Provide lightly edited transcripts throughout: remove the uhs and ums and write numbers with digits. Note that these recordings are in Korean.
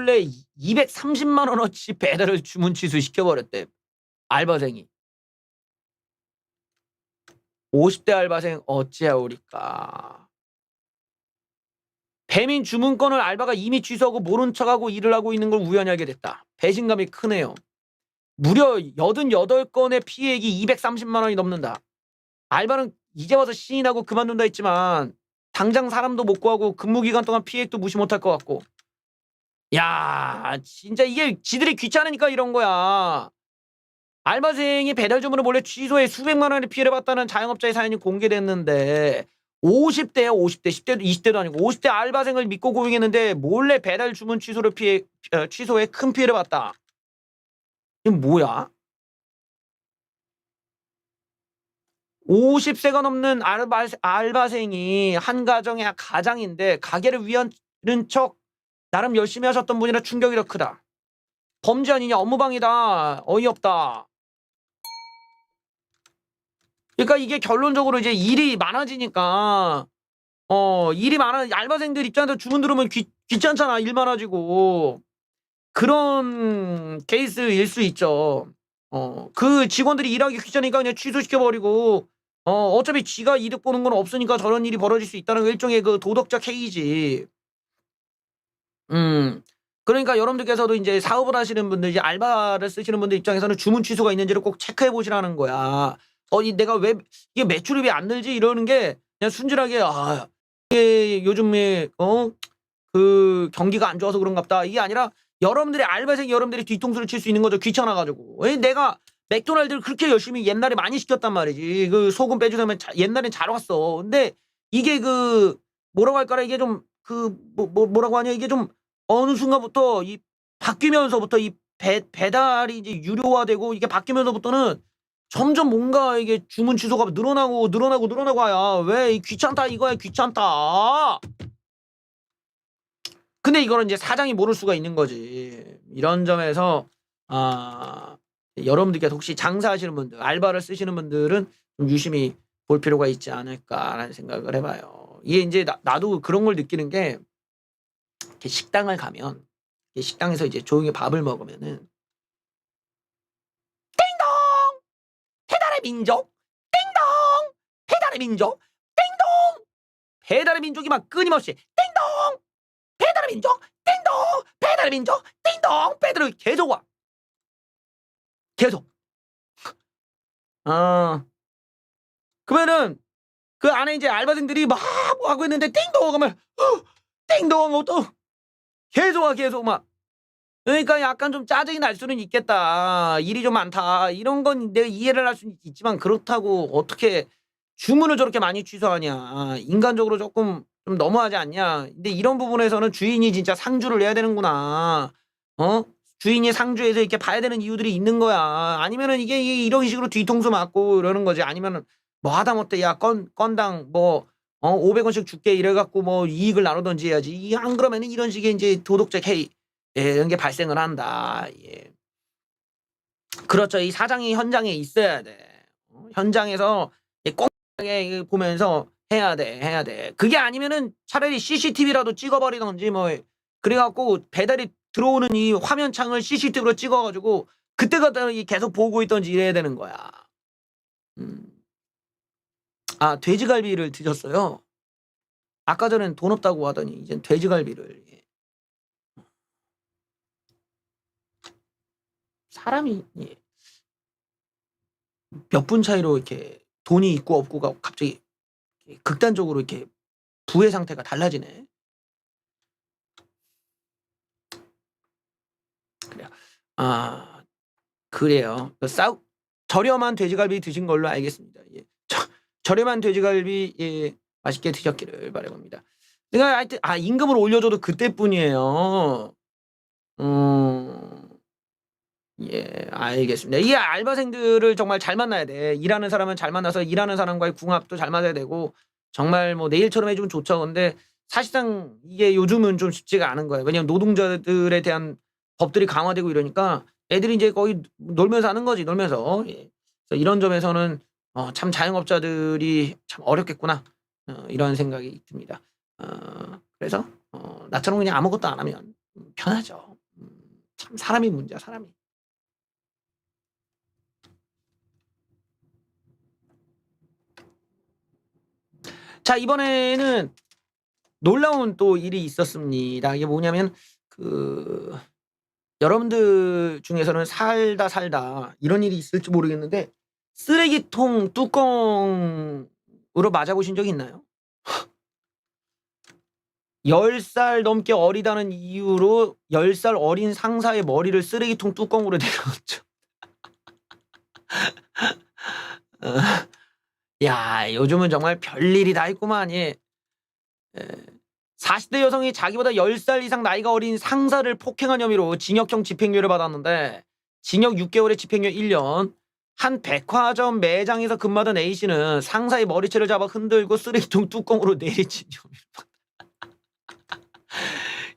몰래 230만 원어치 배달을 주문 취소시켜버렸대. 알바생이. 50대 알바생 어찌하오리까. 배민 주문건을 알바가 이미 취소하고 모른 척하고 일을 하고 있는 걸 우연히 알게 됐다. 배신감이 크네요. 무려 88건의 피해액이 230만 원이 넘는다. 알바는 이제 와서 신이 나고 그만둔다 했지만 당장 사람도 못 구하고 근무기간 동안 피해액도 무시 못할 것 같고. 야, 진짜 이게 지들이 귀찮으니까 이런 거야. 알바생이 배달 주문을 몰래 취소해 수백만 원의 피해를 봤다는 자영업자의 사연이 공개됐는데 50대야 50대 10대도 20대도 아니고 50대 알바생을 믿고 고용했는데 몰래 배달 주문 취소해 큰 피해를 봤다. 이게 뭐야? 50세가 넘는 알바생이 한 가정의 가장인데 가게를 위하는 척 나름 열심히 하셨던 분이라 충격이 더 크다. 범죄 아니냐, 업무방해다, 어이없다. 그러니까 이게 결론적으로 이제 일이 많아지니까 알바생들 입장에서 주문 들어오면 귀찮잖아. 일 많아지고 그런 케이스일 수 있죠. 그 직원들이 일하기 귀찮으니까 그냥 취소시켜버리고 어차피 지가 이득 보는 건 없으니까 저런 일이 벌어질 수 있다는 일종의 그 도덕적 해이지. 그러니까 여러분들께서도 이제 사업을 하시는 분들, 이제 알바를 쓰시는 분들 입장에서는 주문 취소가 있는지를 꼭 체크해 보시라는 거야. 내가 왜 이게 매출이 왜 안 늘지 이러는 게 그냥 순진하게 이게 요즘에 그 경기가 안 좋아서 그런갑다. 이게 아니라 여러분들이 뒤통수를 칠 수 있는 거죠. 귀찮아가지고. 내가 맥도날드를 그렇게 열심히 옛날에 많이 시켰단 말이지. 그 소금 빼주려면 옛날엔 잘 왔어. 근데 이게 그 뭐라고 할까라 이게 좀 뭐라고 하냐 이게 좀 어느 순간부터 이 바뀌면서부터 이 배달이 이제 유료화되고 이게 바뀌면서부터는 점점 뭔가 이게 주문 취소가 늘어나고 와야 왜 귀찮다 이거야 귀찮다. 근데 이거는 이제 사장이 모를 수가 있는 거지. 이런 점에서 여러분들께서 혹시 장사하시는 분들, 알바를 쓰시는 분들은 좀 유심히 볼 필요가 있지 않을까라는 생각을 해봐요. 이게 이제 나도 그런 걸 느끼는 게 이렇게 식당을 가면 식당에서 이제 조용히 밥을 먹으면은 띵동 배달의 민족 띵동 배달의 민족 띵동 배달의 민족이 막 끊임없이 띵동 배달의 민족 띵동 배달의 민족 띵동 배달을 계속 와. 계속. 그러면은 그 안에 이제 알바생들이 막 뭐 하고 있는데 띵동 하면 띵동 또 계속 막. 그러니까 약간 좀 짜증이 날 수는 있겠다. 일이 좀 많다. 이런 건 내가 이해를 할 수는 있지만 그렇다고 어떻게 주문을 저렇게 많이 취소하냐. 인간적으로 조금 좀 너무하지 않냐. 근데 이런 부분에서는 주인이 진짜 상주를 내야 되는구나. 주인이 상주해서 이렇게 봐야 되는 이유들이 있는 거야. 아니면은 이게 이런 식으로 뒤통수 맞고 이러는 거지. 아니면은 뭐 하다못해 야 건당 뭐 500원씩 줄게 이래갖고 뭐 이익을 나누던지 해야지. 안 그러면은 이런 식의 이제 도덕적 해이 이런 게 발생을 한다. 예. 그렇죠. 이 사장이 현장에 있어야 돼. 현장에서 꼼꼼하게 보면서 해야 돼. 그게 아니면은 차라리 CCTV라도 찍어버리던지 뭐 그래갖고 배달이 들어오는 이 화면창을 CCTV로 찍어가지고 그때 갖다 계속 보고 있던지 이래야 되는 거야. 돼지갈비를 드셨어요? 아까 전엔 돈 없다고 하더니 이젠 돼지갈비를. 예. 사람이 몇 분 차이로 이렇게 돈이 있고 없고가 갑자기 극단적으로 이렇게 부의 상태가 달라지네. 그래요. 그래요. 저렴한 돼지갈비 드신 걸로 알겠습니다. 예. 저렴한 돼지갈비 예, 맛있게 드셨기를 바라봅니다. 내가 하여튼 임금을 올려줘도 그때뿐이에요. 예, 알겠습니다. 이 알바생들을 정말 잘 만나야 돼. 일하는 사람은 잘 만나서 일하는 사람과의 궁합도 잘 맞아야 되고 정말 뭐 내일처럼 해주면 좋죠. 근데 사실상 이게 요즘은 좀 쉽지가 않은 거예요. 왜냐면 노동자들에 대한 법들이 강화되고 이러니까 애들이 이제 거의 놀면서 하는 거지. 놀면서. 예. 그래서 이런 점에서는 참 자영업자들이 참 어렵겠구나. 이런 생각이 듭니다. 그래서 나처럼 그냥 아무것도 안 하면 편하죠. 참 사람이 문제야, 사람이. 자, 이번에는 놀라운 또 일이 있었습니다. 이게 뭐냐면 여러분들 중에서는 살다 이런 일이 있을지 모르겠는데 쓰레기통 뚜껑으로 맞아보신 적 있나요? 10살 넘게 어리다는 이유로 10살 어린 상사의 머리를 쓰레기통 뚜껑으로 내려놨죠. 야, 요즘은 정말 별일이 다 있구만. 예. 40대 여성이 자기보다 10살 이상 나이가 어린 상사를 폭행한 혐의로 징역형 집행유예를 받았는데 징역 6개월에 집행유예 1년. 한 백화점 매장에서 근무하던 A씨는 상사의 머리채를 잡아 흔들고 쓰레기통 뚜껑으로 내리친 혐의로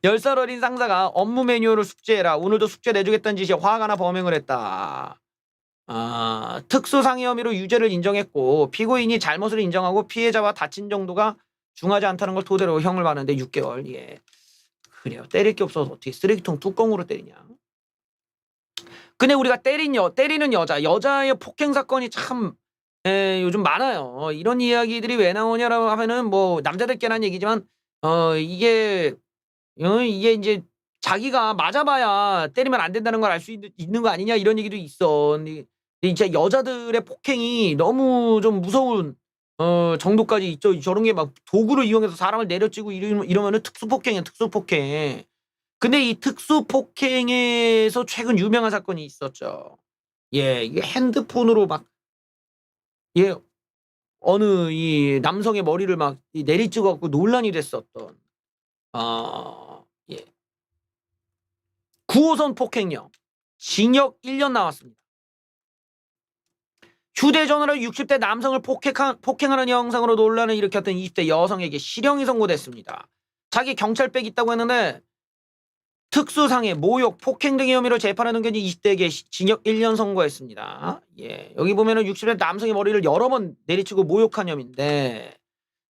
10살 어린 상사가 업무 매뉴얼을 숙제해라. 오늘도 숙제 내주겠다는 짓이 화가 나 범행을 했다. 특수상해 혐의로 유죄를 인정했고 피고인이 잘못을 인정하고 피해자와 다친 정도가 중하지 않다는 걸 토대로 형을 받는데 6개월. 예. 그래요. 때릴 게 없어서 어떻게 쓰레기통 뚜껑으로 때리냐. 근데 우리가 때리는 여자의 폭행 사건이 참 요즘 많아요. 이런 이야기들이 왜 나오냐라고 하면은 뭐 남자들께나 한 얘기지만 이게 이제 자기가 맞아봐야 때리면 안 된다는 걸 알 수 있는 거 아니냐 이런 얘기도 있어. 근데 진짜 여자들의 폭행이 너무 좀 무서운 정도까지 있죠. 저런 게 막 도구를 이용해서 사람을 내려치고 이러면은 특수폭행이야, 특수폭행. 근데 이 특수폭행에서 최근 유명한 사건이 있었죠. 예, 이게 핸드폰으로 막, 예, 어느 이 남성의 머리를 막 내리찍어갖고 논란이 됐었던, 예. 9호선 폭행령. 징역 1년 나왔습니다. 휴대전화로 60대 남성을 폭행하는 영상으로 논란을 일으켰던 20대 여성에게 실형이 선고됐습니다. 자기 경찰백 있다고 했는데 특수상해, 모욕, 폭행 등의 혐의로 재판에 넘겨진 20대에게 징역 1년 선고했습니다. 예, 여기 보면은 60대 남성의 머리를 여러 번 내리치고 모욕한 혐의인데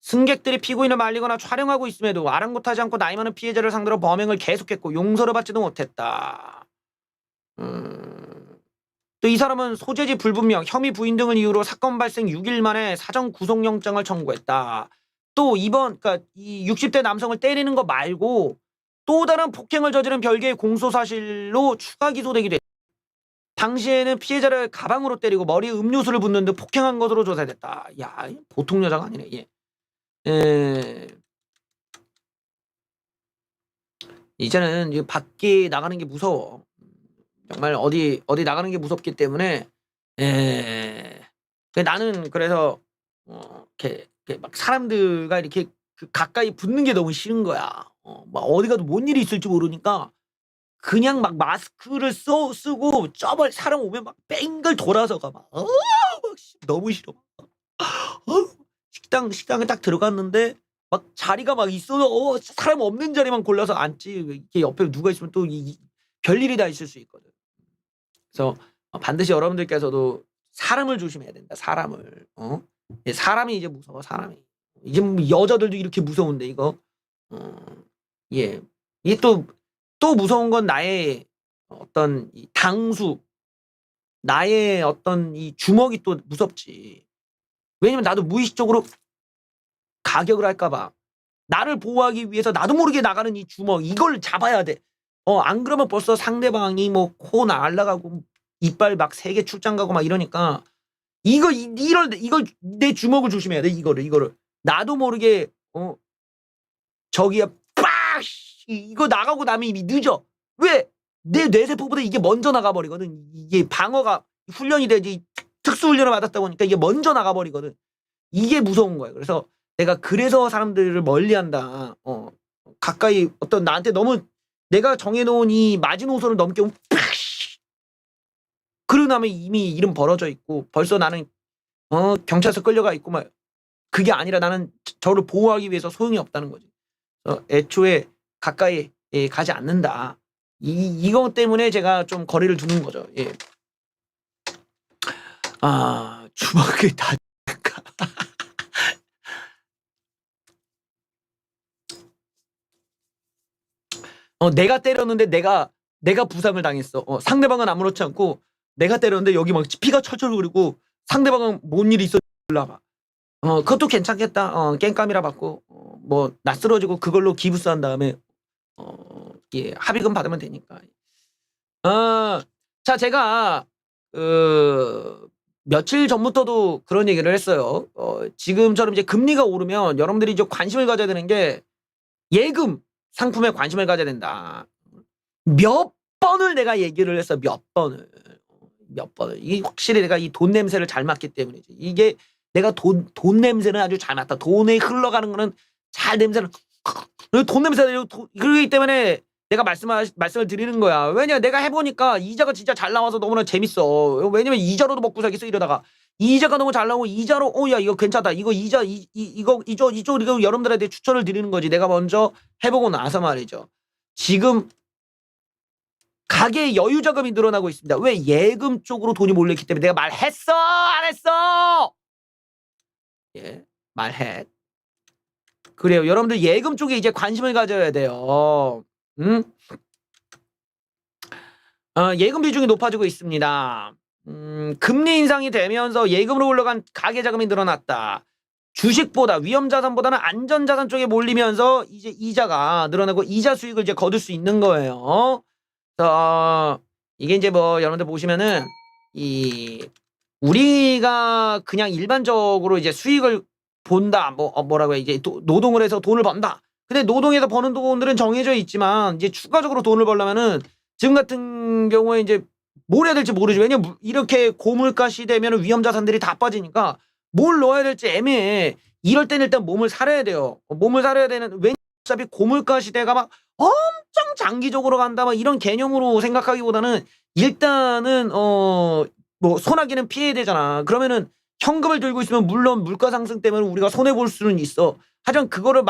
승객들이 피고인을 말리거나 촬영하고 있음에도 아랑곳하지 않고 나이 많은 피해자를 상대로 범행을 계속했고 용서를 받지도 못했다. 또 이 사람은 소재지 불분명, 혐의 부인 등을 이유로 사건 발생 6일 만에 사전 구속영장을 청구했다. 또 그러니까 이 60대 남성을 때리는 거 말고 또 다른 폭행을 저지른 별개의 공소사실로 추가 기소되기도 했다. 당시에는 피해자를 가방으로 때리고 머리에 음료수를 붓는 등 폭행한 것으로 조사됐다. 야, 보통 여자가 아니네. 예. 이제는 이제 밖에 나가는 게 무서워. 정말 어디 나가는 게 무섭기 때문에 나는 그래서 이렇게 막 사람들과 이렇게 가까이 붙는 게 너무 싫은 거야. 막 어디 가도 뭔 일이 있을지 모르니까 그냥 막 마스크를 쓰고 사람 오면 막 뺑글 돌아서가 막 너무 싫어. 식당에 딱 들어갔는데 막 자리가 막 있어서 사람 없는 자리만 골라서 앉지. 이렇게 옆에 누가 있으면 또 별일이 다 있을 수 있거든. 그래서 반드시 여러분들께서도 사람을 조심해야 된다. 사람을. 사람이 이제 무서워. 사람이. 이제 뭐 여자들도 이렇게 무서운데 이거. 예. 이게 또 무서운 건 나의 어떤 이 당수, 나의 어떤 이 주먹이 또 무섭지. 왜냐면 나도 무의식적으로 가격을 할까봐 나를 보호하기 위해서 나도 모르게 나가는 이 주먹 이걸 잡아야 돼. 안 그러면 벌써 상대방이 뭐 코 날라가고 이빨 막 3개 출장 가고 막 이러니까 이걸 내 주먹을 조심해야 돼. 이거를 나도 모르게 저기야 빡 이거 나가고 나면 이미 늦어. 왜? 내 뇌세포보다 이게 먼저 나가버리거든. 이게 방어가 훈련이 되지 특수훈련을 받았다 보니까 이게 먼저 나가버리거든. 이게 무서운 거예요. 그래서 내가 그래서 사람들을 멀리한다. 가까이 어떤 나한테 너무 내가 정해놓은 이 마지노선을 넘게 오면 그러고 나면 이미 일은 벌어져 있고 벌써 나는 경찰서 끌려가 있고 막 그게 아니라 나는 저를 보호하기 위해서 소용이 없다는 거지. 애초에 가까이 가지 않는다. 이거 때문에 제가 좀 거리를 두는 거죠. 예. 주먹을 다 내가 때렸는데 내가 내가 부상을 당했어. 상대방은 아무렇지 않고 내가 때렸는데 여기 막 피가 철철 흐르고 상대방은 뭔 일이 있었나 봐. 그것도 괜찮겠다. 깽감이라 받고 뭐 낯설어지고 그걸로 기부스한 다음에 예, 합의금 받으면 되니까. 자, 제가 며칠 전부터도 그런 얘기를 했어요. 지금처럼 이제 금리가 오르면 여러분들이 이제 관심을 가져야 되는 게 예금 상품에 관심을 가져야 된다. 몇 번을 내가 얘기를 했어. 몇 번을. 이게 확실히 내가 이 돈 냄새를 잘 맡기 때문이지. 이게 내가 돈 냄새는 아주 잘 맡다. 돈에 흘러가는 거는 잘 냄새를 돈 냄새를 그러기 때문에 내가 말씀을 드리는 거야. 왜냐 내가 해보니까 이자가 진짜 잘 나와서 너무나 재밌어. 왜냐면 이자로도 먹고 살겠어 이러다가 이자가 너무 잘 나오고 이자로 야 이거 괜찮다. 이거 이자 이거 여러분들한테 추천을 드리는 거지. 내가 먼저 해보고 나서 말이죠. 지금 가계의 여유 자금이 늘어나고 있습니다. 왜? 예금 쪽으로 돈이 몰렸기 때문에. 내가 말했어 안 했어? 예, 말해. 그래요. 여러분들 예금 쪽에 이제 관심을 가져야 돼요. 예금 비중이 높아지고 있습니다. 금리 인상이 되면서 예금으로 올라간 가계 자금이 늘어났다. 주식보다 위험자산보다는 안전자산 쪽에 몰리면서 이제 이자가 늘어나고 이자 수익을 이제 거둘 수 있는 거예요. 이게 이제 뭐 여러분들 보시면은 우리가 그냥 일반적으로 이제 수익을 본다. 뭐라고 해. 이제 노동을 해서 돈을 번다. 근데 노동에서 버는 돈들은 정해져 있지만 이제 추가적으로 돈을 벌려면은 지금 같은 경우에 이제 뭘 해야 될지 모르지. 왜냐면 이렇게 고물가 시대면 위험 자산들이 다 빠지니까 뭘 넣어야 될지 애매해. 이럴 때는 일단 몸을 사려야 돼요. 몸을 사려야 되는 왜냐면 어차피 고물가 시대가 막 엄청 장기적으로 간다 막 이런 개념으로 생각하기보다는 일단은 뭐 소나기는 피해야 되잖아. 그러면은 현금을 들고 있으면 물론 물가 상승 때문에 우리가 손해 볼 수는 있어. 하지만 그거를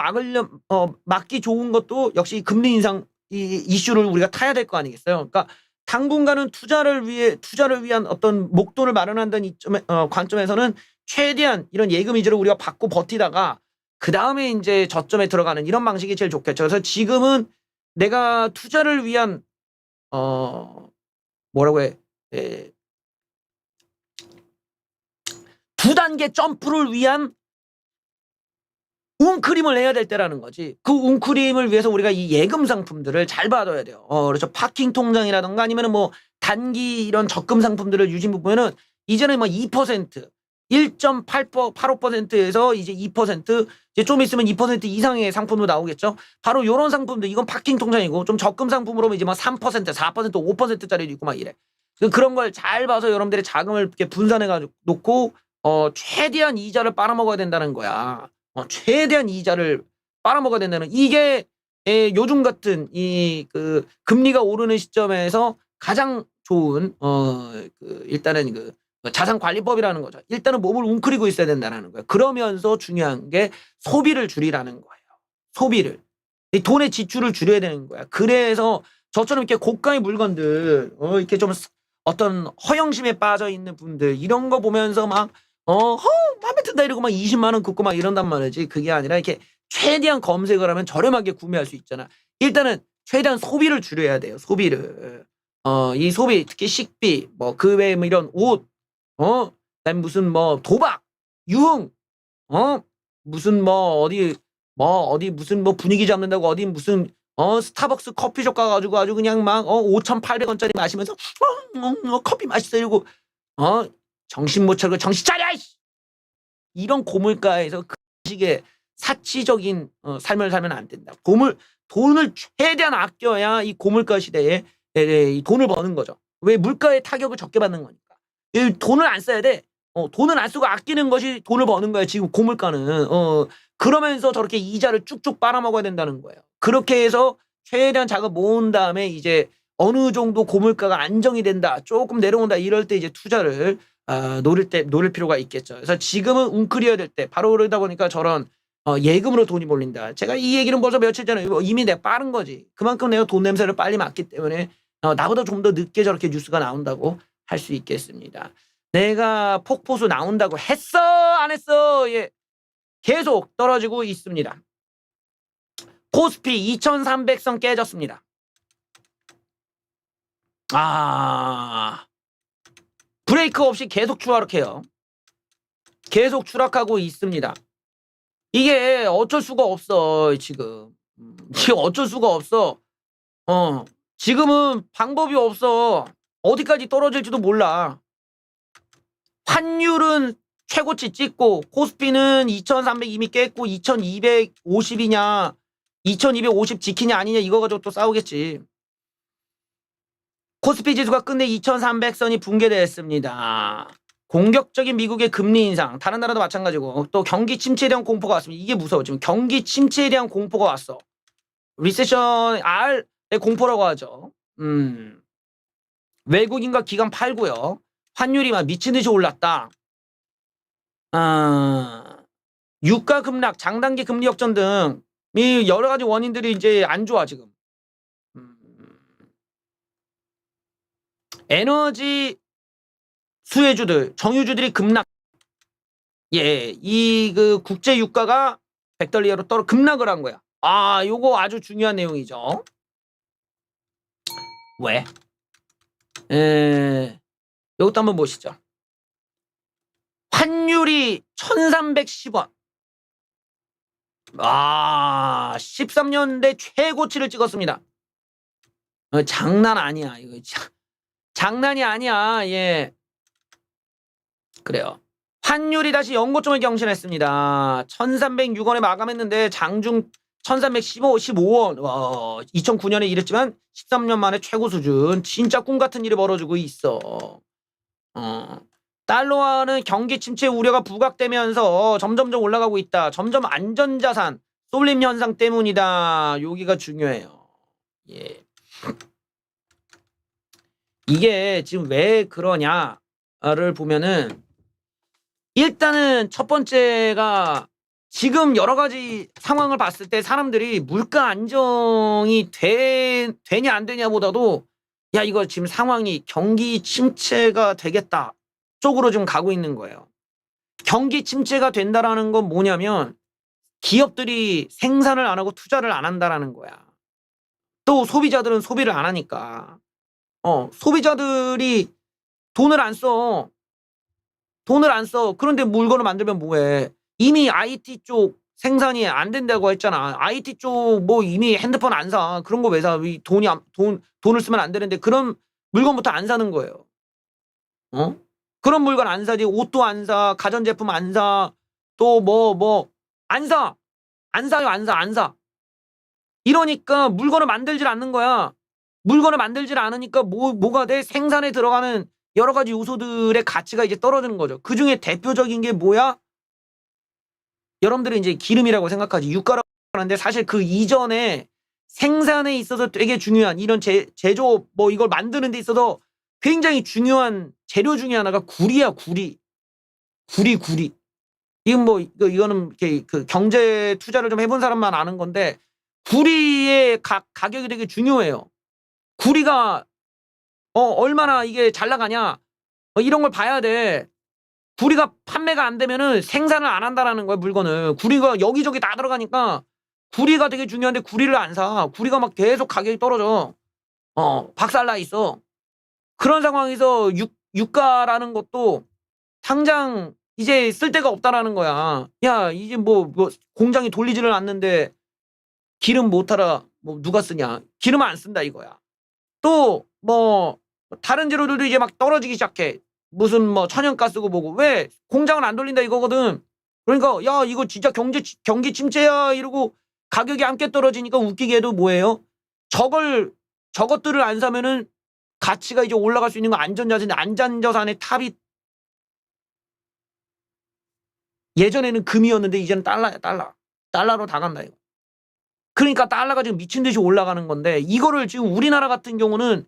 막기 좋은 것도 역시 금리 인상 이슈를 우리가 타야 될 거 아니겠어요? 그러니까 당분간은 투자를 위한 어떤 목돈을 마련한다는 관점에서는 최대한 이런 예금 위주로 우리가 받고 버티다가 그 다음에 이제 저점에 들어가는 이런 방식이 제일 좋겠죠. 그래서 지금은 내가 투자를 위한 뭐라고 해? 두 단계 점프를 위한 웅크림을 해야 될 때라는 거지. 그 웅크림을 위해서 우리가 이 예금 상품들을 잘 받아야 돼요. 그렇죠. 파킹 통장이라든가 아니면은 뭐 단기 이런 적금 상품들을 유심히 보면은 이제는 뭐 2%, 1.85%에서 이제 2%, 이제 좀 있으면 2% 이상의 상품도 나오겠죠. 바로 요런 상품들, 이건 파킹 통장이고 좀 적금 상품으로 이제 막 3%, 4%, 5%짜리도 있고 막 이래. 그런 걸 잘 봐서 여러분들의 자금을 이렇게 분산해 가지고 놓고 최대한 이자를 빨아먹어야 된다는 거야. 최대한 이자를 빨아먹어야 된다는 이게 요즘 같은 그 금리가 오르는 시점에서 가장 좋은 일단은 그 자산관리법이라는 거죠. 일단은 몸을 웅크리고 있어야 된다는 거예요. 그러면서 중요한 게 소비를 줄이라는 거예요. 소비를. 돈의 지출을 줄여야 되는 거야. 그래서 저처럼 이렇게 고가의 물건들 이렇게 좀 어떤 허영심에 빠져 있는 분들 이런 거 보면서 막 마음에 든다 이러고 막 20만 원 긋고 막 이런단 말이지. 그게 아니라 이렇게 최대한 검색을 하면 저렴하게 구매할 수 있잖아. 일단은 최대한 소비를 줄여야 돼요. 소비를. 이 소비 특히 식비 뭐 그 외에 뭐 이런 옷 그다음에 무슨 뭐 도박 유흥 무슨 뭐 어디 무슨 뭐 분위기 잡는다고 어디 무슨 스타벅스 커피숍 가가지고 아주 그냥 막 5,800원짜리 마시면서 커피 맛있어 이러고 정신 못 차리고 정신 차려! 이런 고물가에서 그 식의 사치적인 삶을 살면 안 된다. 돈을 최대한 아껴야 이 고물가 시대에 이 돈을 버는 거죠. 왜? 물가의 타격을 적게 받는 거니까. 이 돈을 안 써야 돼. 돈을 안 쓰고 아끼는 것이 돈을 버는 거야. 지금 고물가는. 그러면서 저렇게 이자를 쭉쭉 빨아먹어야 된다는 거예요. 그렇게 해서 최대한 자금 모은 다음에 이제 어느 정도 고물가가 안정이 된다. 조금 내려온다. 이럴 때 이제 투자를 노릴 필요가 있겠죠. 그래서 지금은 웅크려야 될 때 바로 그러다 보니까 저런 예금으로 돈이 몰린다. 제가 이 얘기는 벌써 며칠 전에 이미 내가 빠른 거지. 그만큼 내가 돈 냄새를 빨리 맡기 때문에 나보다 좀 더 늦게 저렇게 뉴스가 나온다고 할 수 있겠습니다. 내가 폭포수 나온다고 했어 안 했어? 예. 계속 떨어지고 있습니다. 코스피 2300선 깨졌습니다. 브레이크 없이 계속 추락해요. 계속 추락하고 있습니다. 이게 어쩔 수가 없어 지금. 이게 어쩔 수가 없어. 지금은 방법이 없어. 어디까지 떨어질지도 몰라. 환율은 최고치 찍고 코스피는 2300 이미 깼고 2250이냐 2250 지키냐 아니냐 이거 가지고 또 싸우겠지. 코스피 지수가 끝내 2300선이 붕괴됐습니다. 공격적인 미국의 금리 인상, 다른 나라도 마찬가지고 또 경기 침체에 대한 공포가 왔습니다. 이게 무서워. 지금 경기 침체에 대한 공포가 왔어. 리세션 R의 공포라고 하죠. 외국인과 기관 팔고요. 환율이 막 미친 듯이 올랐다. 유가 급락, 장단기 금리 역전 등 여러 가지 원인들이 이제 안 좋아 지금. 에너지 수혜주들, 정유주들이 급락. 예, 이 그 국제 유가가 100달러로 급락을 한 거야. 요거 아주 중요한 내용이죠. 왜? 이것도 한번 보시죠. 환율이 1310원. 13년대 최고치를 찍었습니다. 장난 아니야. 이거 장난이 아니야. 예. 그래요. 환율이 다시 연고점을 경신했습니다. 1306원에 마감했는데 장중 1315원. 2009년에 이랬지만 13년 만에 최고 수준. 진짜 꿈 같은 일이 벌어지고 있어. 달러화는 경기 침체 우려가 부각되면서 점점점 올라가고 있다. 점점 안전자산 쏠림 현상 때문이다. 여기가 중요해요. 예. 이게 지금 왜 그러냐를 보면은 일단은 첫 번째가 지금 여러 가지 상황을 봤을 때 사람들이 물가 안정이 되냐 안 되냐보다도 야 이거 지금 상황이 경기 침체가 되겠다 쪽으로 좀 가고 있는 거예요. 경기 침체가 된다라는 건 뭐냐면 기업들이 생산을 안 하고 투자를 안 한다라는 거야. 또 소비자들은 소비를 안 하니까 소비자들이 돈을 안 써. 그런데 물건을 만들면 뭐해? 이미 IT 쪽 생산이 안 된다고 했잖아. IT 쪽 뭐 이미 핸드폰 안 사. 그런 거 왜 사? 돈을 쓰면 안 되는데 그런 물건부터 안 사는 거예요. 그런 물건 안 사지. 옷도 안 사. 가전제품 안 사. 또 안 사. 안 사요. 안 사. 이러니까 물건을 만들질 않는 거야. 물건을 만들질 않으니까 뭐가 돼? 생산에 들어가는 여러 가지 요소들의 가치가 이제 떨어지는 거죠. 그 중에 대표적인 게 뭐야? 여러분들은 이제 기름이라고 생각하지. 유가라고 하는데 사실 그 이전에 생산에 있어서 되게 중요한 이런 제조 이걸 만드는 데 있어서 굉장히 중요한 재료 중에 하나가 구리야, 구리. 이거는 이렇게 그 경제 투자를 좀 해본 사람만 아는 건데 구리의 가격이 되게 중요해요. 구리가 얼마나 이게 잘 나가냐 이런 걸 봐야 돼. 구리가 판매가 안 되면은 생산을 안 한다라는 거야 물건을. 구리가 여기저기 다 들어가니까 구리가 되게 중요한데 구리를 안 사. 구리가 막 계속 가격이 떨어져. 박살나 있어. 그런 상황에서 유가라는 것도 당장 이제 쓸 데가 없다라는 거야. 야 이제 공장이 돌리지를 않는데 기름 못 타라 누가 쓰냐. 기름 안 쓴다 이거야. 또 다른 재료들도 이제 막 떨어지기 시작해. 무슨 천연가스고 뭐고. 왜? 공장을 안 돌린다 이거거든. 그러니까 야 이거 진짜 경기 침체야 이러고 가격이 함께 떨어지니까 웃기게도 뭐예요? 저것들을 안 사면은 가치가 이제 올라갈 수 있는 거 안전자산인데 안전자산의 탑이 예전에는 금이었는데 이제는 달러야 달러. 달러로 다 간다 이거. 그러니까 달러가 지금 미친 듯이 올라가는 건데 이거를 지금 우리나라 같은 경우는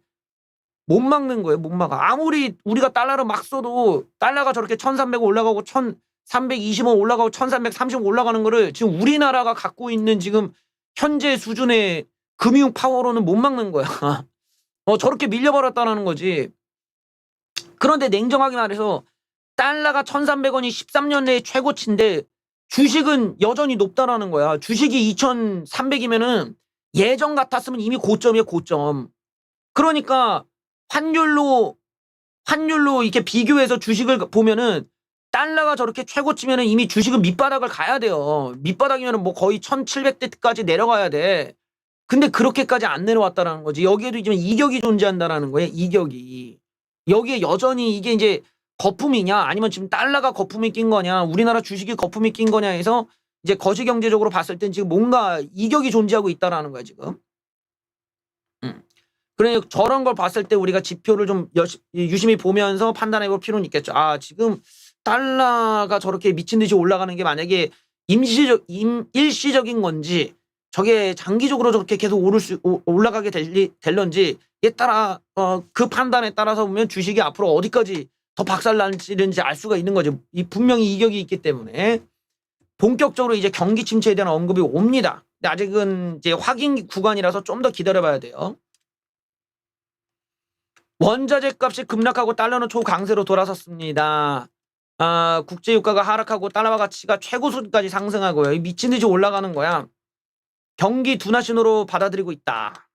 못 막는 거예요. 못 막아. 아무리 우리가 달러를 막 써도 달러가 저렇게 1300 올라가고 1320원 올라가고 1330원 올라가는 거를 지금 우리나라가 갖고 있는 지금 현재 수준의 금융 파워로는 못 막는 거야. 저렇게 밀려버렸다는 거지. 그런데 냉정하게 말해서 달러가 1300원이 13년 내에 최고치인데 주식은 여전히 높다라는 거야. 주식이 2300이면은 예전 같았으면 이미 고점이야 고점. 그러니까 환율로 이렇게 비교해서 주식을 보면은 달러가 저렇게 최고치면은 이미 주식은 밑바닥을 가야 돼요. 밑바닥이면은 뭐 거의 1700대까지 내려가야 돼. 근데 그렇게까지 안 내려왔다라는 거지. 여기에도 지금 이격이 존재한다라는 거예요. 이격이. 여기에 여전히 이게 이제 거품이냐 아니면 지금 달러가 거품이 낀 거냐 우리나라 주식이 거품이 낀 거냐 해서 이제 거시경제적으로 봤을 땐 지금 뭔가 이격이 존재하고 있다라는 거야 지금. 그래 저런 걸 봤을 때 우리가 지표를 좀 유심히 보면서 판단해 볼 필요는 있겠죠. 아 지금 달러가 저렇게 미친 듯이 올라가는 게 만약에 일시적인 건지 저게 장기적으로 저렇게 계속 올라가게 될런지 에 따라 그 판단에 따라서 보면 주식이 앞으로 어디까지 더 박살날지는지 알 수가 있는 거죠. 분명히 이격이 있기 때문에 본격적으로 이제 경기 침체에 대한 언급이 옵니다. 근데 아직은 이제 확인 구간이라서 좀 더 기다려봐야 돼요. 원자재 값이 급락하고 달러는 초강세로 돌아섰습니다. 국제유가가 하락하고 달러와 가치가 최고 수준까지 상승하고요. 미친 듯이 올라가는 거야. 경기 둔화 신호로 받아들이고 있다.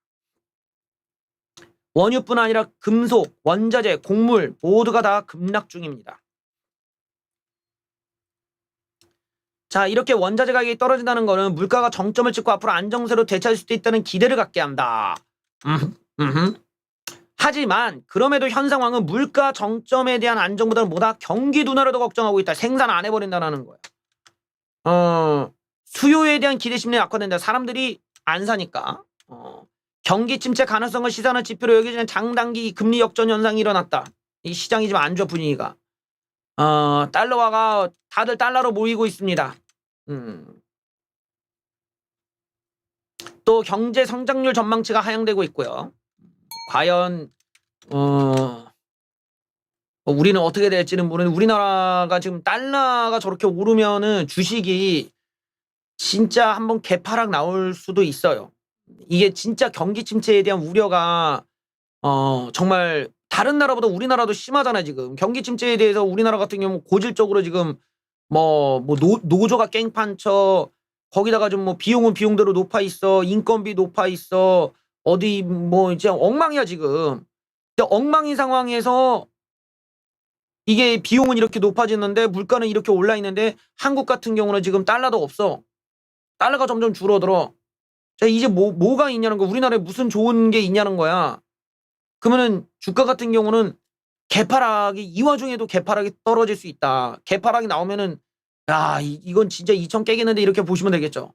원유뿐 아니라 금속, 원자재, 곡물 모두가 다 급락 중입니다. 자, 이렇게 원자재 가격이 떨어진다는 것은 물가가 정점을 찍고 앞으로 안정세로 되찾을 수도 있다는 기대를 갖게 한다. 하지만 그럼에도 현 상황은 물가 정점에 대한 안정보다는 뭐다? 경기 둔화를 더 걱정하고 있다. 생산 안 해버린다는 거야. 수요에 대한 기대심리 악화된다. 사람들이 안 사니까. 경기 침체 가능성을 시사하는 지표로 여겨지는 장단기 금리 역전 현상이 일어났다. 이 시장이 좀 안 좋아 분위기가. 달러화가 다들 달러로 모이고 있습니다. 또 경제 성장률 전망치가 하향되고 있고요. 과연 우리는 어떻게 될지는 모르는데 우리나라가 지금 달러가 저렇게 오르면은 주식이 진짜 한번 개파락 나올 수도 있어요. 이게 진짜 경기 침체에 대한 우려가 정말 다른 나라보다 우리나라도 심하잖아요. 지금 경기 침체에 대해서 우리나라 같은 경우 고질적으로 지금 노조가 깽판쳐 거기다가 좀 뭐 비용은 비용대로 높아 있어 인건비 높아 있어 어디 뭐 이제 엉망이야 지금. 엉망인 상황에서 이게 비용은 이렇게 높아지는데 물가는 이렇게 올라 있는데 한국 같은 경우는 지금 달러도 없어. 달러가 점점 줄어들어. 자, 이제 뭐가 있냐는 거. 우리나라에 무슨 좋은 게 있냐는 거야. 그러면은 주가 같은 경우는 개파락이 이 와중에도 개파락이 떨어질 수 있다. 개파락이 나오면은 야 이건 진짜 2천 깨겠는데 이렇게 보시면 되겠죠.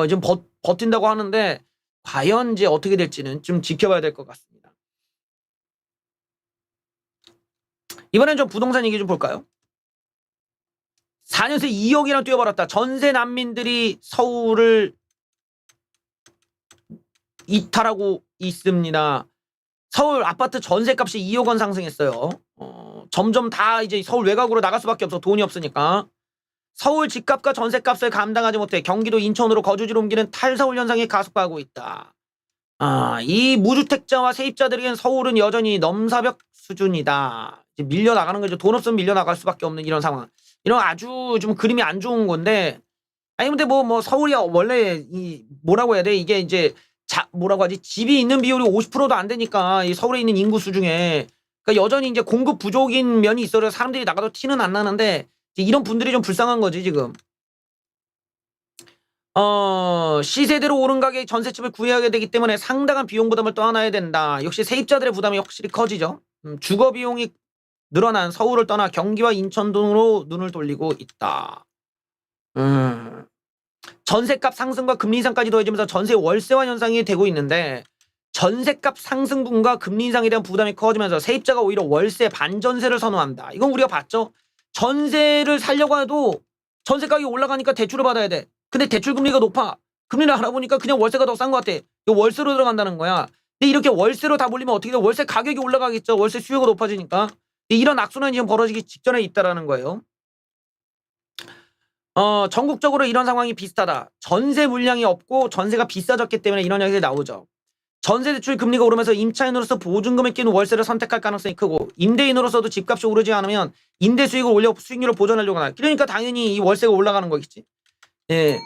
지금 버틴다고 하는데 과연 이제 어떻게 될지는 좀 지켜봐야 될 것 같습니다. 이번엔 좀 부동산 얘기 좀 볼까요? 4년새 2억이나 뛰어버렸다. 전세 난민들이 서울을 이탈하고 있습니다. 서울 아파트 전세값이 2억 원 상승했어요. 점점 다 이제 서울 외곽으로 나갈 수밖에 없어. 돈이 없으니까. 서울 집값과 전세값을 감당하지 못해 경기도 인천으로 거주지로 옮기는 탈서울 현상이 가속화하고 있다. 이 무주택자와 세입자들에겐 서울은 여전히 넘사벽 수준이다. 이제 밀려나가는 거죠. 돈 없으면 밀려나갈 수밖에 없는 이런 상황. 이런 아주 좀 그림이 안 좋은 건데 아니 근데 뭐 서울이 원래 뭐라고 해야 돼? 이게 이제 뭐라고 하지? 집이 있는 비율이 50%도 안 되니까 이 서울에 있는 인구 수 중에 그러니까 여전히 이제 공급 부족인 면이 있어서 사람들이 나가도 티는 안 나는데 이런 분들이 좀 불쌍한 거지 지금. 시세대로 오른 가격에 전셋집을 구해야 되기 때문에 상당한 비용 부담을 떠안아야 된다. 역시 세입자들의 부담이 확실히 커지죠. 주거 비용이 늘어난 서울을 떠나 경기와 인천 등으로 눈을 돌리고 있다. 전세값 상승과 금리 인상까지 더해지면서 전세 월세화 현상이 되고 있는데 전세값 상승분과 금리 인상에 대한 부담이 커지면서 세입자가 오히려 월세 반전세를 선호한다. 이건 우리가 봤죠. 전세를 살려고 해도 전세 가격이 올라가니까 대출을 받아야 돼. 근데 대출 금리가 높아. 금리를 알아보니까 그냥 월세가 더 싼 것 같아. 이거 월세로 들어간다는 거야. 근데 이렇게 월세로 다 몰리면 어떻게 돼? 월세 가격이 올라가겠죠. 월세 수요가 높아지니까. 이런 악순환이 지금 벌어지기 직전에 있다라는 거예요. 전국적으로 이런 상황이 비슷하다. 전세 물량이 없고 전세가 비싸졌기 때문에 이런 이야기가 나오죠. 전세 대출 금리가 오르면서 임차인으로서 보증금을 끼는 월세를 선택할 가능성이 크고 임대인으로서도 집값이 오르지 않으면 임대 수익을 올려 수익률을 보전하려고 하나. 그러니까 당연히 이 월세가 올라가는 거겠지. 예.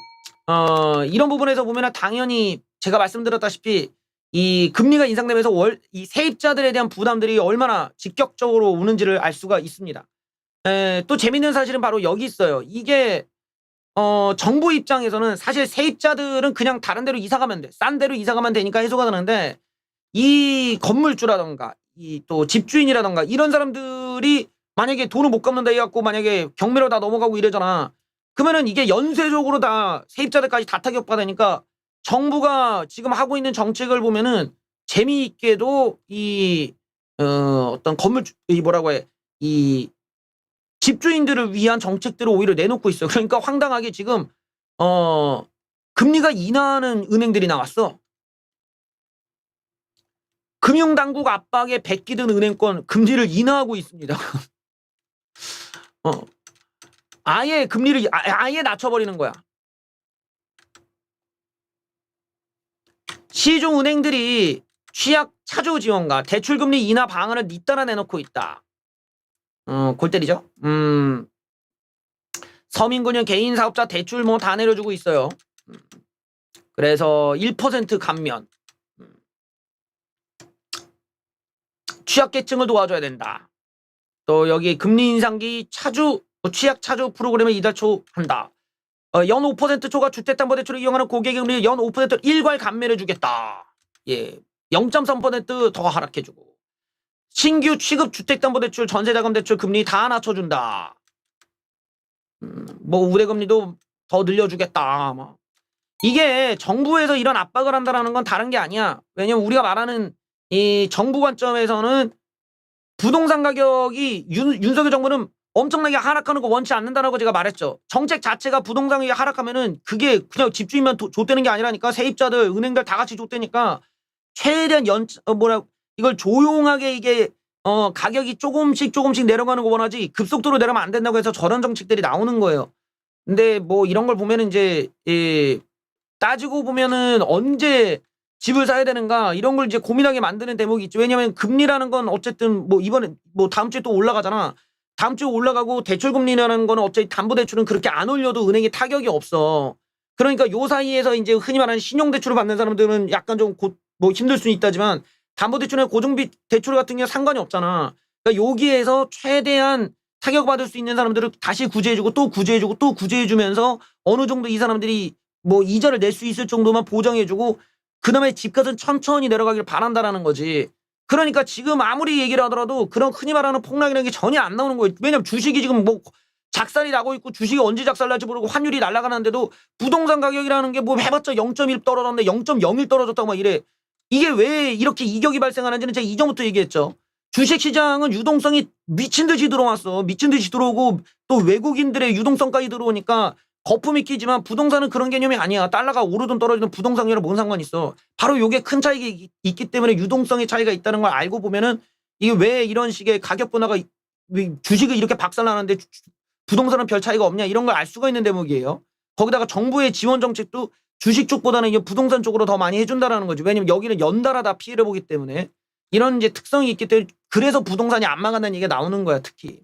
이런 부분에서 보면 당연히 제가 말씀드렸다시피 이 금리가 인상되면서 이 세입자들에 대한 부담들이 얼마나 직격적으로 오는지를 알 수가 있습니다. 또 재밌는 사실은 바로 여기 있어요. 이게 정부 입장에서는 사실 세입자들은 그냥 다른 데로 이사 가면 돼. 싼 데로 이사 가면 되니까 해소가 되는데 이 건물주라던가 이 또 집주인이라던가 이런 사람들이 만약에 돈을 못 갚는다 해갖고 만약에 경매로 다 넘어가고 이러잖아. 그러면은 이게 연쇄적으로 다 세입자들까지 다 타격받으니까 정부가 지금 하고 있는 정책을 보면은 재미있게도 어떤 이 뭐라고 해. 이 집주인들을 위한 정책들을 오히려 내놓고 있어. 그러니까 황당하게 지금 금리가 인하하는 은행들이 나왔어. 금융당국 압박에 베끼든 은행권 금리를 인하하고 있습니다. 아예 금리를 아예 낮춰버리는 거야. 시중 은행들이 취약 차주 지원과 대출금리 인하 방안을 잇따라 내놓고 있다. 골 때리죠. 서민금융 개인 사업자 대출 뭐 다 내려주고 있어요. 그래서 1% 감면. 취약계층을 도와줘야 된다. 또 여기 금리 인상기 취약 차주 프로그램을 이달 초 한다. 연 5% 초과 주택담보대출을 이용하는 고객의 금리를 연 5% 일괄 감면해 주겠다. 예, 0.3% 더 하락해주고 신규 취급 주택담보대출, 전세자금대출 금리 다 낮춰준다. 뭐 우대금리도 더 늘려주겠다. 뭐. 이게 정부에서 이런 압박을 한다는 건 다른 게 아니야. 왜냐면 우리가 말하는 이 정부 관점에서는 부동산 가격이 윤석열 정부는 엄청나게 하락하는 거 원치 않는다라고 제가 말했죠. 정책 자체가 부동산 가격이 하락하면은 그게 그냥 집주인만 좆되는 게 아니라니까. 세입자들, 은행들 다 같이 좆되니까 최대한 이걸 조용하게 이게 가격이 조금씩 내려가는 거 원하지 급속도로 내려가면 안 된다고 해서 저런 정책들이 나오는 거예요. 근데 뭐 이런 걸 보면은 이제 따지고 보면은 언제 집을 사야 되는가 이런 걸 이제 고민하게 만드는 대목이 있죠. 왜냐면 금리라는 건 어쨌든 뭐 이번에 뭐 다음 주에 또 올라가잖아. 다음 주에 올라가고 대출금리라는 거는 어차피 담보대출은 그렇게 안 올려도 은행에 타격이 없어. 그러니까 요 사이에서 이제 흔히 말하는 신용대출을 받는 사람들은 약간 좀 뭐 힘들 수는 있다지만 담보대출이나 고정비 대출 같은 게 상관이 없잖아. 그러니까 여기에서 최대한 타격받을 수 있는 사람들을 다시 구제해주고 또 구제해주고 또 구제해주면서 어느 정도 이 사람들이 뭐 이자를 낼 수 있을 정도만 보장해주고 그 다음에 집값은 천천히 내려가길 바란다라는 거지. 그러니까 지금 아무리 얘기를 하더라도 그런 흔히 말하는 폭락이라는 게 전혀 안 나오는 거예요. 왜냐면 주식이 지금 뭐 작살이 나고 있고 주식이 언제 작살날지 모르고 환율이 날아가는데도 부동산 가격이라는 게 뭐 해봤자 0.1 떨어졌는데 0.01 떨어졌다고 막 이래. 이게 왜 이렇게 이격이 발생하는지는 제가 이전부터 얘기했죠. 주식시장은 유동성이 미친 듯이 들어왔어. 미친 듯이 들어오고 또 외국인들의 유동성까지 들어오니까 거품이 끼지만 부동산은 그런 개념이 아니야. 달러가 오르든 떨어지든 부동산이랑 뭔 상관이 있어. 바로 이게 큰 차이가 있기 때문에 유동성의 차이가 있다는 걸 알고 보면은 이게 왜 이런 식의 가격 변화가 주식을 이렇게 박살나는데 부동산은 별 차이가 없냐 이런 걸 알 수가 있는 대목이에요. 거기다가 정부의 지원 정책도 주식 쪽보다는 이제 부동산 쪽으로 더 많이 해준다라는 거지. 왜냐면 여기는 연달아 다 피해를 보기 때문에 이런 이제 특성이 있기 때문에 그래서 부동산이 안 망한다는 얘기가 나오는 거야 특히.